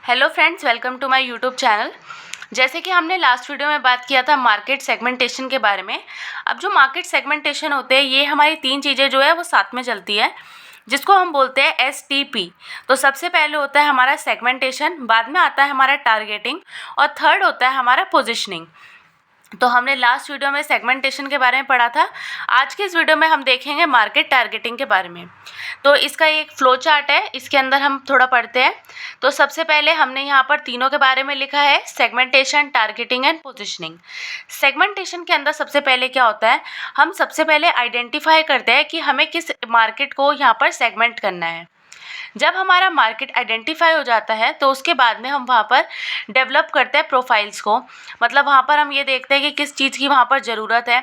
Hello friends, welcome to my YouTube channel. जैसे कि हमने लास्ट वीडियो में बात किया था मार्केट सेगमेंटेशन के बारे में। अब जो मार्केट सेगमेंटेशन होते हैं ये हमारी तीन चीज़ें जो है वो साथ में चलती है, जिसको हम बोलते हैं STP। तो सबसे पहले होता है हमारा सेगमेंटेशन, बाद में आता है हमारा टारगेटिंग और थर्ड होता है हमारा पोजिशनिंग। तो हमने लास्ट वीडियो में सेगमेंटेशन के बारे में पढ़ा था। आज के इस वीडियो में हम देखेंगे मार्केट टारगेटिंग के बारे में। तो इसका एक फ्लो चार्ट है, इसके अंदर हम थोड़ा पढ़ते हैं। तो सबसे पहले हमने यहाँ पर तीनों के बारे में लिखा है, segmentation, targeting and positioning. Segmentation के अंदर सबसे पहले क्या होता है, हम सबसे पहले आइडेंटिफाई करते हैं कि हमें किस मार्केट को यहाँ पर सेगमेंट करना है। जब हमारा मार्केट आइडेंटिफाई हो जाता है तो उसके बाद में हम वहाँ पर डेवलप करते हैं प्रोफाइल्स को। मतलब वहाँ पर हम ये देखते हैं कि किस चीज़ की वहाँ पर ज़रूरत है।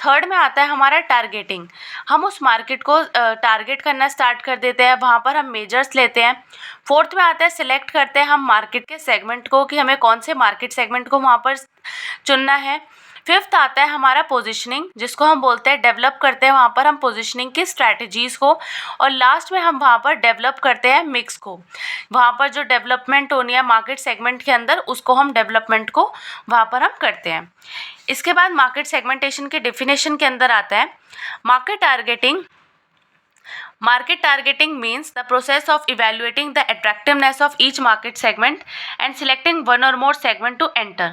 थर्ड में आता है हमारा टारगेटिंग। हम उस मार्केट को टारगेट करना स्टार्ट कर देते हैं, वहाँ पर हम मेजर्स लेते हैं। फोर्थ में आता है सिलेक्ट करते हैं हम मार्केट के सेगमेंट को कि हमें कौन से मार्केट सेगमेंट को वहाँ पर चुनना है। फिफ्थ आता है हमारा पोजीशनिंग, जिसको हम बोलते हैं डेवलप करते हैं वहाँ पर हम पोजीशनिंग की स्ट्रैटेजीज़ को। और लास्ट में हम वहाँ पर डेवलप करते हैं मिक्स को। वहाँ पर जो डेवलपमेंट होनी है मार्केट सेगमेंट के अंदर, उसको हम डेवलपमेंट को वहाँ पर हम करते हैं। इसके बाद मार्केट सेगमेंटेशन के डेफिनेशन के अंदर आता है market targeting. Market targeting means the process of evaluating the attractiveness of each market segment and selecting one or more segment to enter.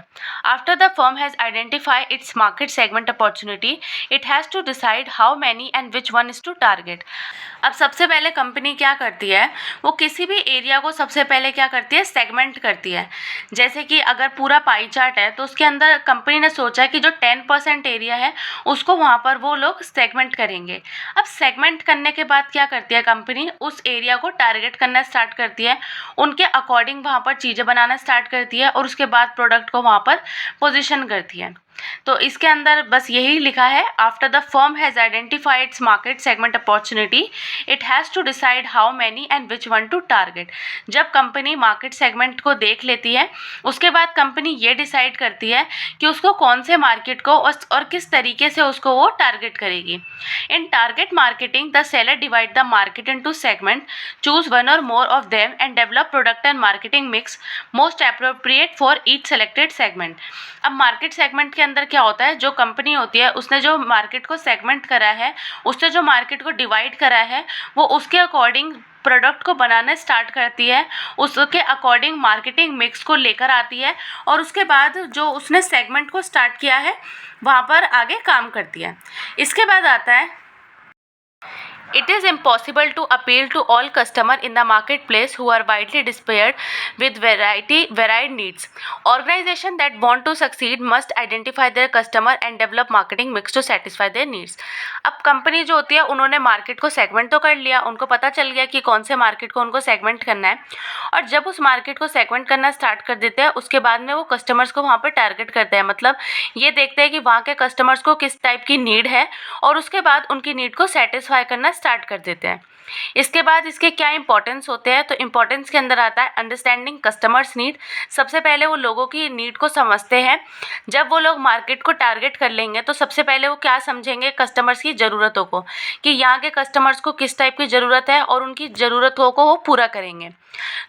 After the firm has identified its market segment opportunity, it has to decide how many and which one is to target. अब सबसे पहले company क्या करती है, वो किसी भी area को सबसे पहले क्या करती है, सेगमेंट करती है। जैसे कि अगर पूरा पाई चार्ट है तो उसके अंदर कंपनी ने सोचा कि जो 10% एरिया है उसको वहाँ पर वो लोग सेगमेंट करेंगे। अब सेगमेंट करने के बाद क्या करती है कंपनी, उस एरिया को टारगेट करना स्टार्ट करती है, उनके अकॉर्डिंग वहाँ पर चीज़ें बनाना स्टार्ट करती है और उसके बाद प्रोडक्ट को वहाँ पर पोजीशन करती है। तो इसके अंदर बस यही लिखा है, after the firm has identified its market segment opportunity it has to decide how many and which one to target. जब कंपनी मार्केट सेगमेंट को देख लेती है उसके बाद कंपनी ये डिसाइड करती है कि उसको कौन से मार्केट को और किस तरीके से उसको वो टारगेट करेगी। In target marketing the seller divide the market into segment, choose one और more of them and develop product and marketing mix most appropriate for each selected segment. अब मार्केट सेगमेंट के अंदर क्या होता है, जो कंपनी होती है उसने जो मार्केट को सेगमेंट करा है, उसने जो मार्केट को डिवाइड करा है, वो उसके अकॉर्डिंग प्रोडक्ट को बनाना स्टार्ट करती है, उसके अकॉर्डिंग मार्केटिंग मिक्स को लेकर आती है और उसके बाद जो उसने सेगमेंट को स्टार्ट किया है वहाँ पर आगे काम करती है। इसके बाद आता है It is impossible to appeal to all customers in the marketplace who are widely dispersed with varied needs. Organizations that want to succeed must identify their customer and develop marketing mix to satisfy their needs. अब company जो होती है उन्होंने market को segment तो कर लिया, उनको पता चल गया कि कौन से मार्केट को उनको सेगमेंट करना है, और जब उस मार्केट को सेगमेंट करना स्टार्ट कर देते हैं उसके बाद में वो कस्टमर्स को वहाँ पर टारगेट करते हैं। मतलब ये देखते हैं कि वहाँ के कस्टमर्स को किस टाइप की नीड है और उसके बाद उनकी नीड को सेटिस्फाई करना स्टार्ट कर देते हैं। इसके बाद इसके क्या इंपॉर्टेंस होते हैं, तो इंपॉर्टेंस के अंदर आता है अंडरस्टैंडिंग कस्टमर्स नीड। सबसे पहले वो लोगों की नीड को समझते हैं। जब वो लोग मार्केट को टारगेट कर लेंगे तो सबसे पहले वो क्या समझेंगे, कस्टमर्स की ज़रूरतों को, कि यहाँ के कस्टमर्स को किस टाइप की ज़रूरत है और उनकी ज़रूरतों को वो पूरा करेंगे।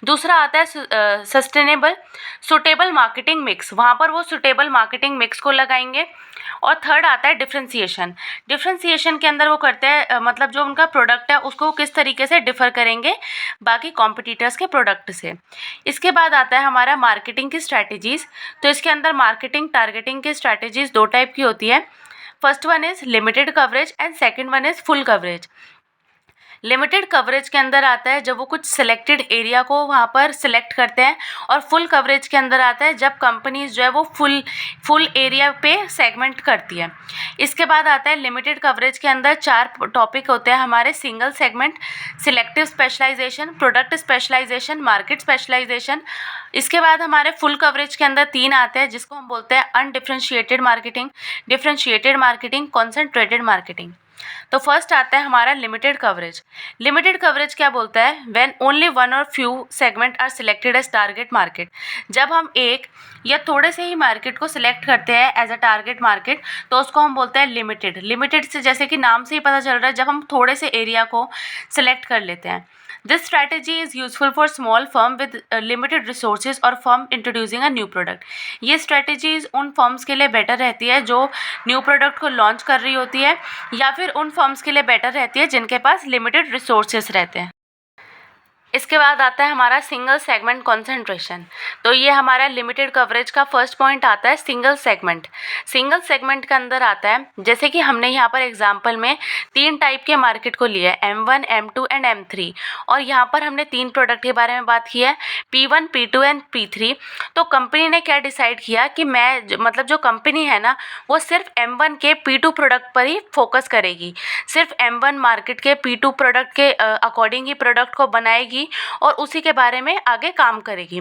दूसरा आता है सस्टेनेबल सुटेबल मार्केटिंग मिक्स, वहाँ पर वो सुटेबल मार्केटिंग मिक्स को लगाएंगे। और थर्ड आता है डिफ्रेंसिएशन। डिफ्रेंसिएशन के अंदर वो करते हैं मतलब जो उनका प्रोडक्ट है उसको किस तरीके से डिफ़र करेंगे बाकी कॉम्पिटिटर्स के प्रोडक्ट से। इसके बाद आता है हमारा मार्केटिंग की स्ट्रैटेजीज़। तो इसके अंदर मार्केटिंग टारगेटिंग की स्ट्रैटेजीज़ दो टाइप की होती है। First one is limited coverage and second one is full coverage. Limited coverage के अंदर आता है जब वो कुछ सिलेक्टेड एरिया को वहाँ पर सिलेक्ट करते हैं, और फुल कवरेज के अंदर आता है जब कंपनीज जो है वो फुल एरिया पे सेगमेंट करती है। इसके बाद आता है लिमिटेड कवरेज के अंदर चार टॉपिक होते हैं हमारे, single segment, selective specialisation, product specialisation, market specialisation. इसके बाद हमारे फुल कवरेज के अंदर तीन आते हैं जिसको हम बोलते हैं undifferentiated marketing, differentiated marketing, concentrated marketing. तो फर्स्ट आता है हमारा लिमिटेड कवरेज। लिमिटेड कवरेज क्या बोलता है, when only one or few segment are selected as target market. जब हम एक या थोड़े से ही मार्केट को सिलेक्ट करते हैं एज अ टारगेट मार्केट तो उसको हम बोलते हैं लिमिटेड। लिमिटेड से जैसे कि नाम से ही पता चल रहा है, जब हम थोड़े से एरिया को सिलेक्ट कर लेते हैं। This strategy is useful for small firm with limited resources और firm introducing a new product. ये स्ट्रैटेजीज उन फर्म्स के लिए बेटर रहती है जो न्यू प्रोडक्ट को लॉन्च कर रही होती है, या फिर उन फर्म्स के लिए बेटर रहती है जिनके पास लिमिटेड रिसोर्सेज रहते हैं। इसके बाद आता है हमारा सिंगल सेगमेंट कॉन्सेंट्रेशन। तो ये हमारा लिमिटेड कवरेज का फर्स्ट पॉइंट आता है सिंगल सेगमेंट। सिंगल सेगमेंट के अंदर आता है, जैसे कि हमने यहाँ पर एग्जांपल में 3 टाइप के मार्केट को लिया है, M1, M2 एंड M3, और यहाँ पर हमने 3 प्रोडक्ट के बारे में बात की है, P1, P2 एंड P3। तो कंपनी ने क्या डिसाइड किया कि मैं मतलब जो कंपनी है ना वो सिर्फ M1 के P2 प्रोडक्ट पर ही फोकस करेगी, सिर्फ M1 मार्केट के P2 प्रोडक्ट के अकॉर्डिंग ही प्रोडक्ट को बनाएगी और उसी के बारे में आगे काम करेगी।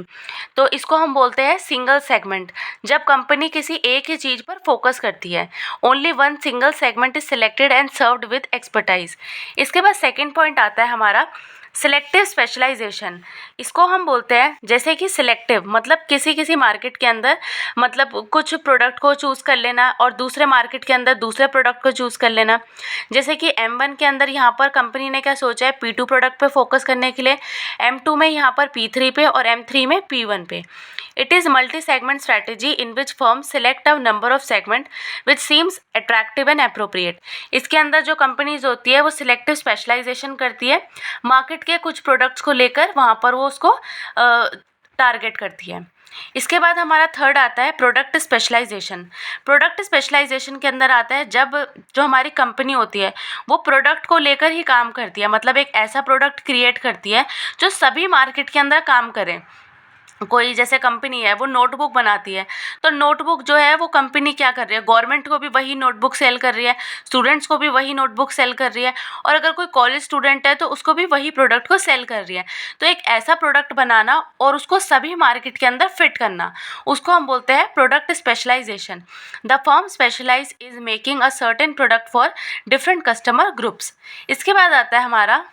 तो इसको हम बोलते हैं सिंगल सेगमेंट, जब कंपनी किसी एक ही चीज़ पर फोकस करती है। Only one single segment is selected and served with expertise. इसके बाद सेकंड पॉइंट आता है हमारा सिलेक्टिव स्पेशलाइजेशन। इसको हम बोलते हैं, जैसे कि सिलेक्टिव मतलब किसी मार्केट के अंदर मतलब कुछ प्रोडक्ट को चूज़ कर लेना और दूसरे मार्केट के अंदर दूसरे प्रोडक्ट को चूज़ कर लेना। जैसे कि M1 के अंदर यहाँ पर कंपनी ने क्या सोचा है, P2 प्रोडक्ट पे फोकस करने के लिए, M2 में यहाँ पर P3 पे और M3 में P1 पे। It is multi segment strategy in which firm select a number of segment which seems attractive and appropriate. इसके अंदर जो कंपनीज होती है वो सिलेक्टिव स्पेशलाइजेशन करती है, मार्केट के कुछ प्रोडक्ट्स को लेकर वहाँ पर वो उसको टारगेट करती है। इसके बाद हमारा थर्ड आता है प्रोडक्ट स्पेशलाइजेशन। प्रोडक्ट स्पेशलाइजेशन के अंदर आता है जब जो हमारी कंपनी होती है वो प्रोडक्ट को लेकर ही काम करती है, मतलब एक ऐसा प्रोडक्ट क्रिएट करती है जो सभी मार्केट के अंदर काम करे। कोई जैसे कंपनी है वो नोटबुक बनाती है, तो नोटबुक जो है वो कंपनी क्या कर रही है, गवर्नमेंट को भी वही नोटबुक सेल कर रही है, स्टूडेंट्स को भी वही नोटबुक सेल कर रही है, और अगर कोई कॉलेज स्टूडेंट है तो उसको भी वही प्रोडक्ट को सेल कर रही है। तो एक ऐसा प्रोडक्ट बनाना और उसको सभी मार्केट के अंदर फिट करना, उसको हम बोलते हैं product specialisation. The firm specialise is making a certain product for different customer groups. इसके बाद आता है हमारा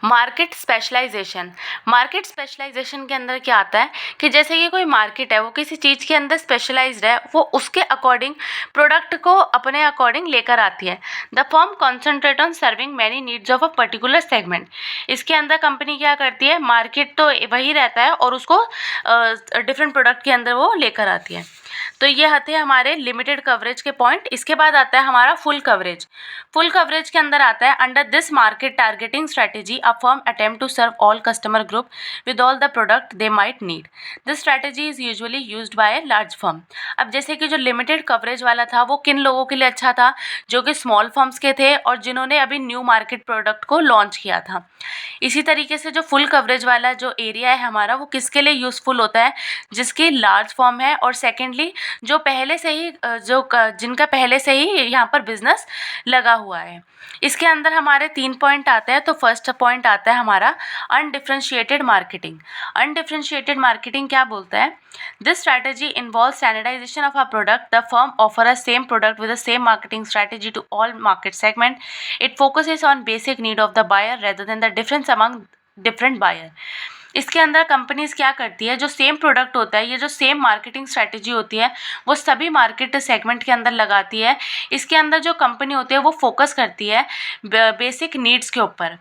मार्केट स्पेशलाइजेशन। मार्केट स्पेशलाइजेशन के अंदर क्या आता है कि जैसे कि कोई मार्केट है वो किसी चीज़ के अंदर स्पेशलाइज्ड है, वो उसके अकॉर्डिंग प्रोडक्ट को अपने अकॉर्डिंग लेकर आती है। The firm concentrate on serving many needs of a particular segment. इसके अंदर कंपनी क्या करती है, मार्केट तो वही रहता है और उसको डिफरेंट प्रोडक्ट के अंदर वो लेकर आती है। तो ये आते हैं हमारे लिमिटेड कवरेज के पॉइंट। इसके बाद आता है हमारा फुल कवरेज। फुल कवरेज के अंदर आता है under this market targeting strategy a firm attempt to serve all customer group with all the product they might need. This strategy is usually used by a large firm. अब जैसे कि जो limited coverage वाला था वो किन लोगों के लिए अच्छा था, जो कि स्मॉल फर्म्स के थे और जिन्होंने अभी न्यू मार्केट प्रोडक्ट को लॉन्च किया था। इसी तरीके से जो फुल कवरेज वाला जो एरिया है हमारा वो किसके लिए यूज़फुल होता है, जिसकी लार्ज फर्म है, और सेकेंडली जो पहले से ही जिनका पहले से ही यहाँ पर बिजनेस लगा हुआ है। इसके अंदर हमारे 3 पॉइंट आते हैं। तो फर्स्ट पॉइंट आता है हमारा अनडिफरेंशिएटेड मार्केटिंग। अनडिफरेंशिएटेड मार्केटिंग क्या बोलता है, this strategy involve standardisation of a product. The firm offer a same product with the same marketing strategy to all market segment. It focuses on basic need of the buyer rather than the difference among different buyer. इसके अंदर companies क्या करती है, जो same product होता है, ये जो सेम मार्केटिंग स्ट्रैटेजी होती है वो सभी मार्केट सेगमेंट के अंदर लगाती है। इसके अंदर जो कंपनी होती है वो फोकस करती है बेसिक नीड्स के ऊपर।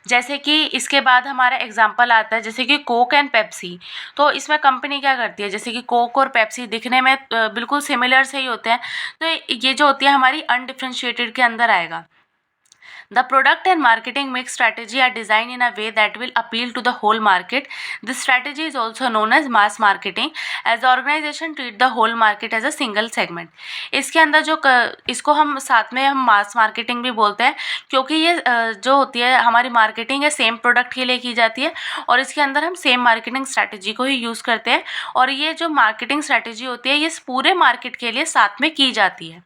जैसे कि इसके बाद हमारा एग्जांपल आता है जैसे कि कोक एंड पेप्सी। तो इसमें कंपनी क्या करती है, जैसे कि कोक और पेप्सी दिखने में बिल्कुल सिमिलर से ही होते हैं, तो ये जो होती है हमारी अनडिफरेंशिएटेड के अंदर आएगा। The product and marketing mix strategy are designed in a way that will appeal to the whole market. This strategy is also known as mass marketing, as the organization treat the whole market as a single segment. इसके अंदर जो इसको हम साथ में हम मास marketing भी बोलते हैं, क्योंकि ये जो होती है हमारी मार्केटिंग है सेम प्रोडक्ट के लिए की जाती है और इसके अंदर हम सेम मार्केटिंग स्ट्रैटेजी को ही यूज़ करते हैं, और ये जो मार्केटिंग स्ट्रैटेजी होती है ये पूरे मार्केट के लिए साथ में की जाती है।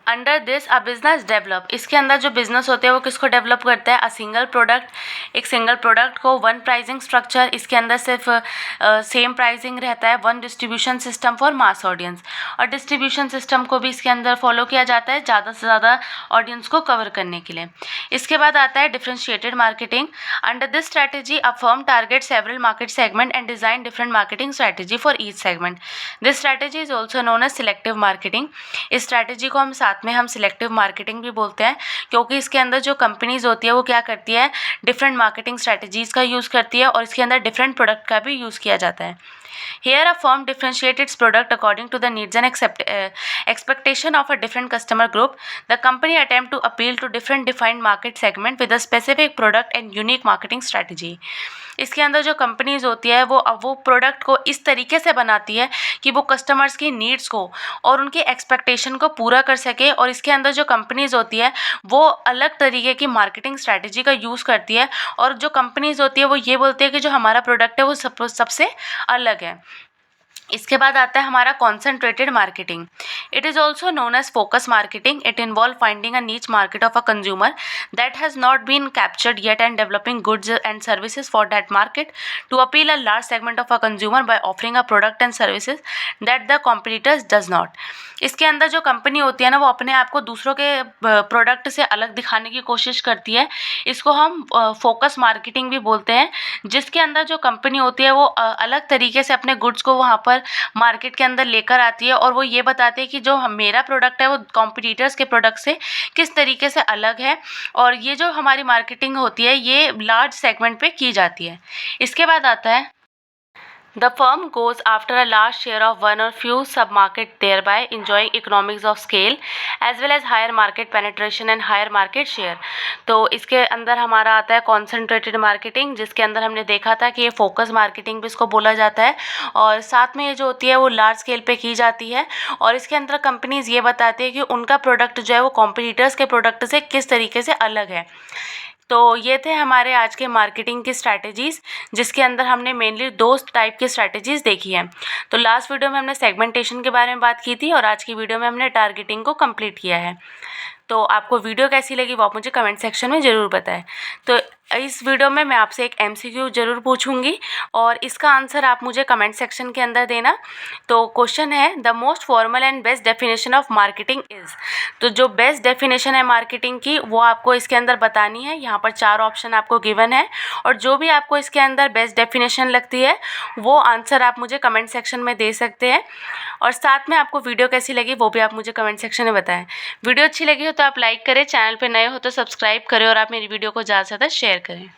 Under this a business develop. इसके अंदर जो बिजनेस होते हैं वो किसको डेवलप करता है, अ सिंगल प्रोडक्ट, एक सिंगल प्रोडक्ट को, वन प्राइसिंग स्ट्रक्चर, इसके अंदर सिर्फ सेम प्राइसिंग रहता है, one distribution system for mass audience, और डिस्ट्रीब्यूशन सिस्टम को भी इसके अंदर फॉलो किया जाता है ज़्यादा से ज़्यादा ऑडियंस को कवर करने के लिए। इसके बाद आता है differentiated marketing. Under this strategy a firm target several market segment and design different marketing strategy for each segment. This strategy is also known as selective marketing. इस स्ट्रैटेजी को हम साथ साथ में हम सिलेक्टिव मार्केटिंग भी बोलते हैं, क्योंकि इसके अंदर जो कंपनीज़ होती है वो क्या करती है, डिफरेंट मार्केटिंग स्ट्रैटेजीज़ का यूज़ करती है और इसके अंदर डिफरेंट प्रोडक्ट का भी यूज़ किया जाता है। Here, a firm differentiates its product according to the needs and expectation of a different customer group. The company attempt to appeal to different defined market segment with a specific product and unique marketing strategy. इसके अंदर जो companies होती है वो product को इस तरीके से बनाती है कि वो कस्टमर्स की नीड्स को और उनके एक्सपेक्टेशन को पूरा कर सके, और इसके अंदर जो कंपनीज होती है वो अलग तरीके की मार्केटिंग स्ट्रैटेजी का यूज़ करती है, और जो कंपनीज होती है वो ये बोलती है कि जो हमारा प्रोडक्ट है वो सबसे अलग है। इसके बाद आता है हमारा concentrated marketing. It is also known as focus marketing. It involve finding a niche market of a consumer that has not been captured yet and developing goods and services for that market to appeal a large segment of a consumer by offering a product and services that the competitors does not. इसके अंदर जो company होती है ना वो अपने आप को दूसरों के प्रोडक्ट से अलग दिखाने की कोशिश करती है। इसको हम फोकस मार्केटिंग भी बोलते हैं, जिसके अंदर जो कंपनी होती है वो अलग तरीके से अपने गुड्स को वहाँ पर मार्केट के अंदर लेकर आती है, और वो ये बताती है कि जो मेरा प्रोडक्ट है वो कॉम्पिटिटर्स के प्रोडक्ट से किस तरीके से अलग है, और ये जो हमारी मार्केटिंग होती है ये लार्ज सेगमेंट पे की जाती है। इसके बाद आता है The firm goes after a large share of one or few sub-market, thereby enjoying economies of scale as well as higher market penetration and higher market share. तो इसके अंदर हमारा आता है concentrated marketing, जिसके अंदर हमने देखा था कि ये focus marketing भी इसको बोला जाता है, और साथ में ये जो होती है वो large scale पे की जाती है, और इसके अंदर कंपनीज ये बताती है कि उनका प्रोडक्ट जो है वो कॉम्पिटिटर्स के प्रोडक्ट से किस तरीके से अलग है। तो ये थे हमारे आज के मार्केटिंग की स्ट्रैटेजीज़, जिसके अंदर हमने मेनली 2 टाइप की स्ट्रैटेजीज़ देखी हैं। तो लास्ट वीडियो में हमने सेगमेंटेशन के बारे में बात की थी, और आज की वीडियो में हमने टारगेटिंग को कंप्लीट किया है। तो आपको वीडियो कैसी लगी वो आप मुझे कमेंट सेक्शन में ज़रूर बताएं। तो इस वीडियो में मैं आपसे एक MCQ ज़रूर पूछूंगी, और इसका आंसर आप मुझे कमेंट सेक्शन के अंदर देना। तो क्वेश्चन है, the most formal and best definition of marketing is. तो जो बेस्ट डेफिनेशन है मार्केटिंग की वो आपको इसके अंदर बतानी है। यहाँ पर 4 ऑप्शन आपको गिवन है, और जो भी आपको इसके अंदर बेस्ट डेफिनेशन लगती है वो आंसर आप मुझे कमेंट सेक्शन में दे सकते हैं, और साथ में आपको वीडियो कैसी लगी वो भी आप मुझे कमेंट सेक्शन में बताएं। वीडियो अच्छी लगी हो तो आप लाइक करें, चैनल पे नए हो तो सब्सक्राइब करें, और आप मेरी वीडियो को ज़्यादा से ज़्यादा शेयर करें।